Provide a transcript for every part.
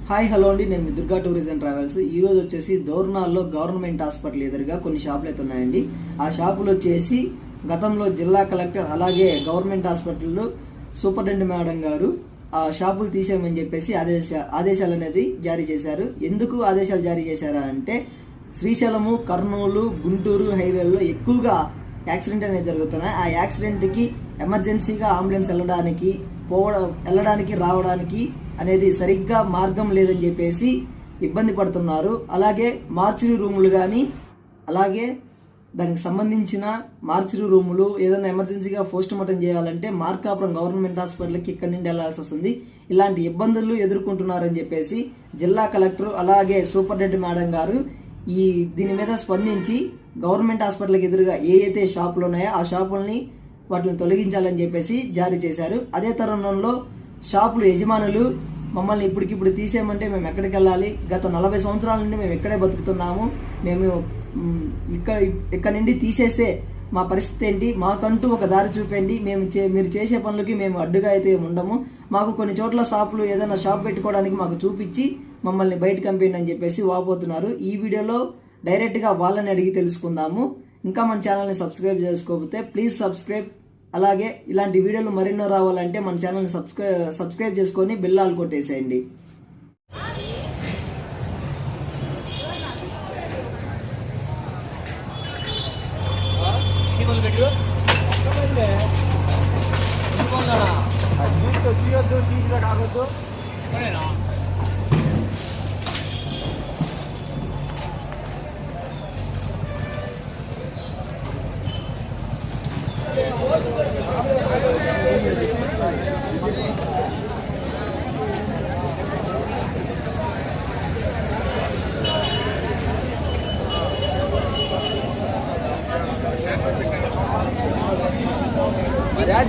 Hi hello అండి, నేను మీ Durga tourism travels. ఈ రోజు వచ్చేసి దోర్నాల్లో గవర్నమెంట్ హాస్పిటల్ ఎదురుగా కొన్ని షాపులు అయితే ఉన్నాయండి. ఆ షాపులు వచ్చేసి గతంలో జిల్లా కలెక్టర్ అలాగే గవర్నమెంట్ హాస్పిటల్లో సూపరింటెండెంట్ మేడం గారు ఆ షాపులు తీసేయమని చెప్పేసి ఆదేశాలు అనేది జారీ చేశారు. ఎందుకు ఆదేశాలు జారీ చేశారా అంటే శ్రీశైలము, కర్నూలు, గుంటూరు హైవేల్లో ఎక్కువగా యాక్సిడెంట్ అనేది జరుగుతున్నాయి. ఆ యాక్సిడెంట్కి ఎమర్జెన్సీగా అంబులెన్స్ వెళ్ళడానికి రావడానికి అనేది సరిగ్గా మార్గం లేదని చెప్పేసి ఇబ్బంది పడుతున్నారు. అలాగే మార్చురీ రూములు కానీ అలాగే దానికి సంబంధించిన మార్చురీ రూములు ఏదైనా ఎమర్జెన్సీగా పోస్ట్ మార్టం చేయాలంటే మార్కాపురం గవర్నమెంట్ హాస్పిటల్కి ఇక్కడి నుండి వెళ్లాల్సి వస్తుంది. ఇలాంటి ఇబ్బందులు ఎదుర్కొంటున్నారని చెప్పేసి జిల్లా కలెక్టర్ అలాగే సూపరింటెండెంట్ మేడం గారు దీని మీద స్పందించి గవర్నమెంట్ హాస్పిటల్కి ఎదురుగా ఏ షాపులు ఉన్నాయో ఆ షాపుల్ని వాటిని తొలగించాలని చెప్పేసి జారీ చేశారు. అదే తరుణంలో షాపులు యజమానులు మమ్మల్ని ఇప్పటికిప్పుడు తీసేయమంటే మేము ఎక్కడికి వెళ్ళాలి, గత 40 సంవత్సరాల నుండి మేము ఇక్కడే బతుకుతున్నాము, మేము ఇక్కడ నుండి తీసేస్తే మా పరిస్థితి ఏంటి, మాకంటూ ఒక దారి చూపండి, మీరు చేసే పనులకి మేము అడ్డుగా అయితే ఉండము, మాకు కొన్ని చోట్ల షాపులు ఏదైనా షాప్ పెట్టుకోవడానికి మాకు చూపించి మమ్మల్ని బయటకు పంపేయండి అని చెప్పేసి వాపోతున్నారు. ఈ వీడియోలో డైరెక్ట్గా వాళ్ళని అడిగి తెలుసుకుందాము. ఇంకా మన ఛానల్ని సబ్స్క్రైబ్ చేసుకోకపోతే ప్లీజ్ సబ్స్క్రైబ్. అలాగే ఇలాంటి వీడియోలు మరెన్నో రావాలంటే మన ఛానల్ని సబ్స్క్రైబ్ చేసుకొని బెల్ ఆల్ కొట్టేసేయండి.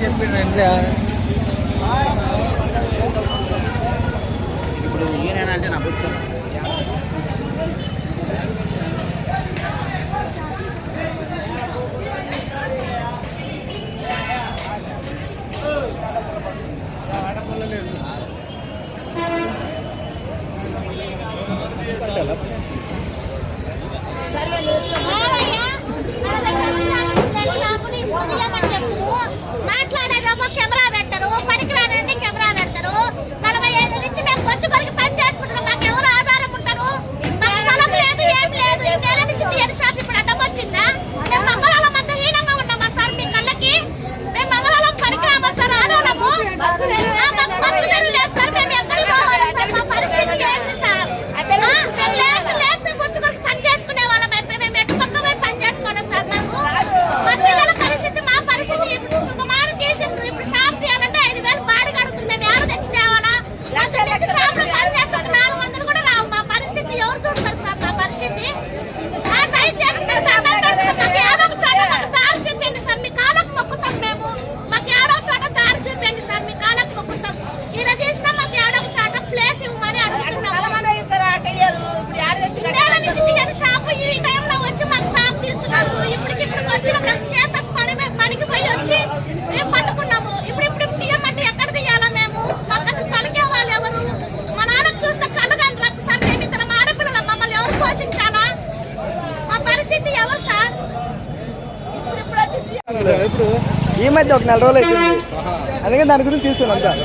చెప్పిండ్రు ఇప్పుడు ఈయన అంటే నా పుస్తకం మాట్లాడేదేమో కెమెరా పెట్టరు, పనికిరానండి కెమెరా పెడతారు. 45 నుంచి మేము బొచ్చు కొరికి పని చేసుకుంటున్నాం, మాకు ఎవరు ఆధారం ఉంటారు, మాకు స్థలం లేదు, ఏం లేదు. ఈ నెల నుంచి తీయని షాప్ ఇప్పుడు అడ్డం వచ్చిందా? మేము మంగళవారం అంతా హీనంగా ఉన్నామా సార్ మీ కళ్ళకి? మేము మంగళవారం పనికిరామా సార్? ఆడోళ్ళము మాకు బతుకుదరు లేదు సార్, మేము ఎక్కడికి పోవాలి సార్? మా పరిస్థితి ఏంటి సార్? మేము లేస్తే బొచ్చు కొరికి పని చేసుకునే వాళ్ళం అయిపోయి మేము ఎటు పక్క పోయి పని చేసుకోవాలి సార్? మేము మా పిల్లల పరిస్థితి, మా పరిస్థితి ఇప్పుడు షాప్ తీయాలంటే 5,000 బాడీ కడుతుంది. మేము ఎవరు తెచ్చి తేవాలా? షాప్ లో పని చేస్తాం, 400 కూడా రావు. మా పరిస్థితి ఎవరు చూస్తారు సార్? మా పరిస్థితి దయచేసి మాకు ఏడో ఒక చోట మాకు దారి చూపించండి సార్, మీ కాళ్ళకు మొక్కుతాం. మేము మాకు ఏడో చోట దారి చూపించండి సార్, మీ కాళ్ళకు మొక్కుతాం. ఈయన తీసినా మాకు ఏడో ఒక చోట ప్లేస్ ఇవ్వమని అడుగుతున్నాము. షాప్ ఈ టైంలో వచ్చి మాకు షాప్ తీస్తున్నారు. ఇప్పటికిప్పుడు వచ్చిన మేము చేత పనికి పోయి వచ్చి మేము పట్టుకున్నాము. ఇప్పుడు తీయమంటే ఎక్కడ తీయాలా? మేము మాకు అసలు కలిగే వాళ్ళు ఎవరు? మా నాన్న చూస్తే కళ్ళు గంటలకు సార్, మేము ఇద్దరు ఆడపిల్లలు, మమ్మల్ని ఎవరు పోషించాలా? మా పరిస్థితి ఎవరు సార్? ఇప్పుడు ఈ మధ్య ఒక 4 రోజులు అవుతుంది, అందుకని దాని గురించి తీసుకున్నాం.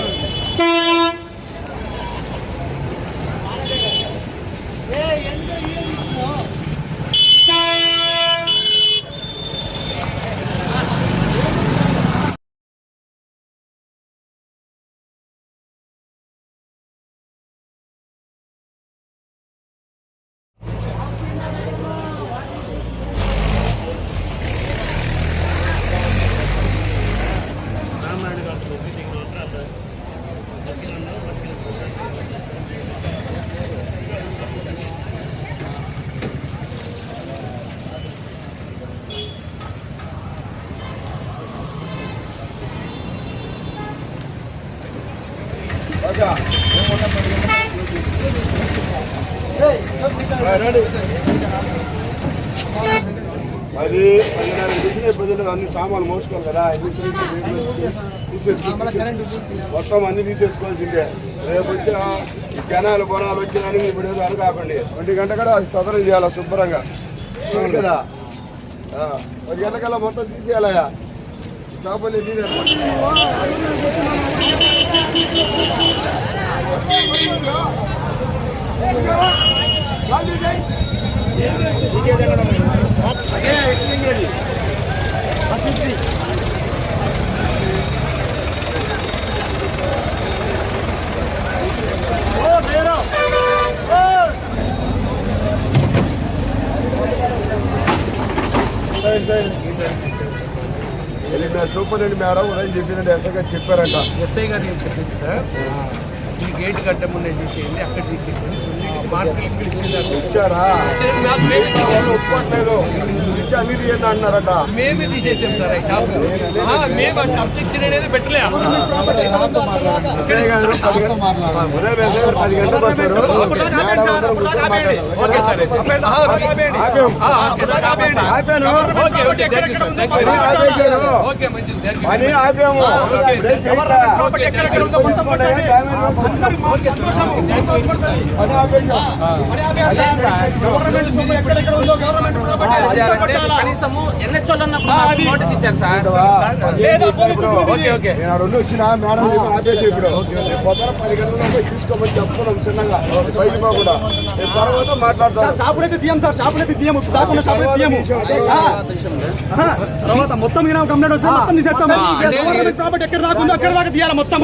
అది 10 బదులు అన్ని సామాన్లు మోసుకోవాలి కదా, మొత్తం అన్ని తీసేసుకోవాల్సిందే. రేపు వచ్చి జనాలు బొనాలు వచ్చినాయని ఇప్పుడు ఏదో అనుకోకండి. 1 గంట కూడా సదరం చేయాలి శుభ్రంగా అవును కదా. 10 గంటకల్లా మొత్తం తీసేయాలయా చేపలు సూపరింటెండెంట్ మేడం ఉదయం చెప్పినట్టు ఎస్ఐ గారు చెప్పారంట. ఎస్ఐ గారు నేను చెప్పింది సార్, ఈ గేట్ కట్ట ముందే తీసేయండి, అక్కడ తీసేయండి. మార్కెట్ ఇచ్చారా ఒప్పుకోవట్లేదు, ఇచ్చి అన్ని తీయండి అంటున్నారట. మేమే తీసేసాం సార్ ఈ షాప్. మేము అబ్జెక్షన్ అనేది పెట్టలే. ఉదయం ఎస్ఐ గారు 10 గంటలకు వస్తారు. మేడం అందరూ కూర్చొని మాట్లాడారు. ఓకే సార్, ఓకే మంచిది. పని ఆపాము. కనీసము ఎన్హెచ్ఓలన్న నోటీస్ ఇచ్చారు సార్. నేను వచ్చిన మేడం ఆపేసి ఇప్పుడు పొద్దున 10 గంటలకు తీసుకోమని చెప్తున్నాం చిన్నగా బయట కూడా. తర్వాత మాట్లాడతాం. షాపులైతే తీయం సార్, షాపులైతే తీయము, దాకున్న షాపులైతే తీయము. తర్వాత మొత్తం కంప్లైంట్ వస్తే మొత్తం తీసేస్తాము. గవర్నమెంట్ ప్రాపర్టీ ఎక్కడ దాకుందో అక్కడ దాకా తీయాలి మొత్తం.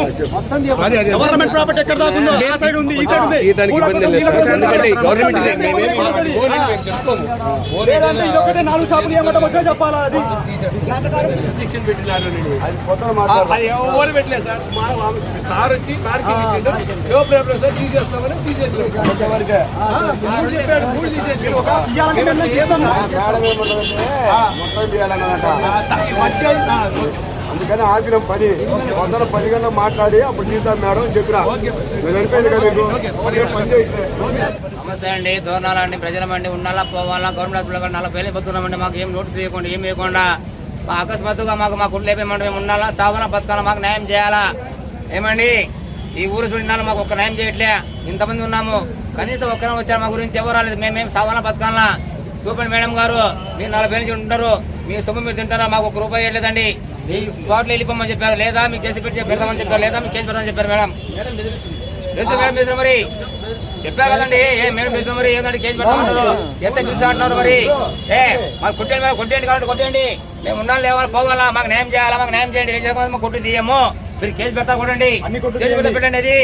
గవర్నమెంట్ ప్రాపర్టీ ఎక్కడ దాకుందో ఆ సైడ్ ఉంది, ఈ సైడ్ ఉంది. లేదంటే ఇది ఒకటే 4 షాపులు ఏమంటాం వచ్చే చెప్పాలా? అది ఎవరు పెట్టలేదు సార్. సార్ వచ్చి పార్కింగ్ ఇచ్చిండు, సార్ తీసేస్తామని తీసేసారు. అందుకని ఆపినాం పని. పొద్దున 10 గంటలకు మాట్లాడి అప్పుడు తీద్దాం మేడం అని చెప్పినా. మీరు అనిపోయింది కదా మీకు పని చేయట్లేదు. నమస్తే అండి, దూరాలండి, ప్రజలమండి, ఉండాలా పోవాలా, గవర్నమెంట్ హాస్పిటల్ 40 వేలు బతుకున్నామండి. మాకు ఏం నోటీస్ లేకుండా ఏం లేకుండా అకస్మాత్తుగా మా కుట్లు లేపేమంటే మేము ఉండాలా, చావాలా, బతకాలా, మాకు న్యాయం చేయాలా. ఏమండి ఈ ఊరు చూడినాలు మాకు ఒక్క న్యాయం చేయట్లే. ఇంతమంది ఉన్నాము, కనీసం ఒక్కరే వచ్చారు మా గురించి ఎవరు రాలేదు. మేము చావాలా, బతకాలా. సూపర్ మేడం గారు మీరు 40 వేలు ఉంటారు, మీ సొమ్ము మీరు తింటారా, మాకు ₹1 ఇవ్వలేదండి. మీ స్పాట్లో వెళ్ళిపోమని చెప్పారు, లేదా మీకు కేసు పెట్టి పెడతామని చెప్పారు, లేదా మీకు కేసు పెడతామని చెప్పారు. మేడం మేడం బెదిరి మరి చెప్పారు కదండి. మేడం బెదిరి మరి ఏంటంటే కేసు పెడతామంటారు, ఎస్ఐ పిలిచి అంటున్నారు. మరి మాకు కొట్టండి మేడం, కొట్టేయండి కాబట్టి కొట్టేయండి. మేము ఉండాలి, లేవాలి, పోవాలా, మాకు న్యాయం చేయాలా, మాకు న్యాయం చేయండి. ఏం చేసుకోవాలి, మాకు కొట్టి తీయము. మీరు కేసు పెడతారు కొట్టండి, కేసు పెడితే పెట్టండి. అది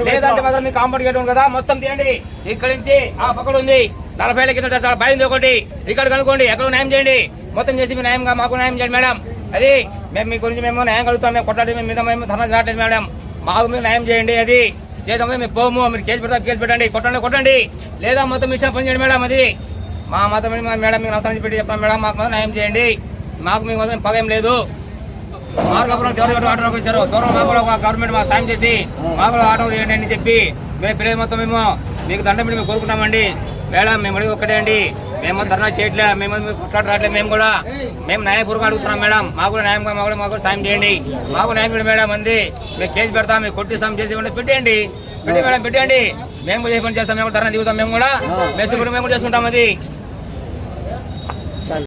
లేదంటే మాత్రం మీకు కాంపౌండ్ గేట్ ఉంది కదా, మొత్తం తీయండి. ఇక్కడి నుంచి ఆ పక్కన ఉంది 40 వేల కింద చాలా భయం ఒకటి. ఇక్కడ కనుక్కోండి, ఎక్కడ న్యాయం చేయండి. మొత్తం చేసి మీ న్యాయంగా మాకు న్యాయం చేయండి మేడం. అది మేము మీ గురించి మేము న్యాయం కలుగుతాం. మేము కొట్టాలి, మేము మీద మేము ధర్నా రావట్లేదు మేడం. మాకు మీరు న్యాయం చేయండి. అది చేద్దాం, మేము పోము. మీరు కేసు పెడతారు, కేసు పెట్టండి, కొట్టండి. లేదా మొత్తం మీ పని చేయండి మేడం. అది మా మాత్రం మేడం మీకు అవసరం పెట్టి చెప్తాం మేడం. మాకు మాత్రం న్యాయం చేయండి. మాకు మీకు మాత్రం పగ ఏం లేదు. మార్గపురం దేవత ఆటో ఇచ్చారు, దూరం మాకు కూడా గవర్నమెంట్ మాకు సాయం చేసి మాకు కూడా ఆటో వేయండి అని చెప్పి మేము పిల్లలు మొత్తం మేము మీకు దండం పెట్టి మేము కోరుకుంటామండి మేడం. మేము అడిగి ఒక్కటే అండి, మేము ధర్నా చేయట్లే, మేము కొట్లాట రావట్లేదు. మేము న్యాయపూర్వకంగా అడుగుతున్నాం మేడం. మాకు కూడా న్యాయంగా మాకు సాయం చేయండి, మాకు న్యాయం చేయండి మేడం. అంది మేము కేసు పెడతాం, మేము కొట్టిస్తాం, చేసి పెట్టండి మేడం, పెట్టండి. మేము కూడా పని చేస్తాం, మేము ధర్నా దిగుతాం, మేము కూడా మేము కూడా చేసుకుంటాం. అది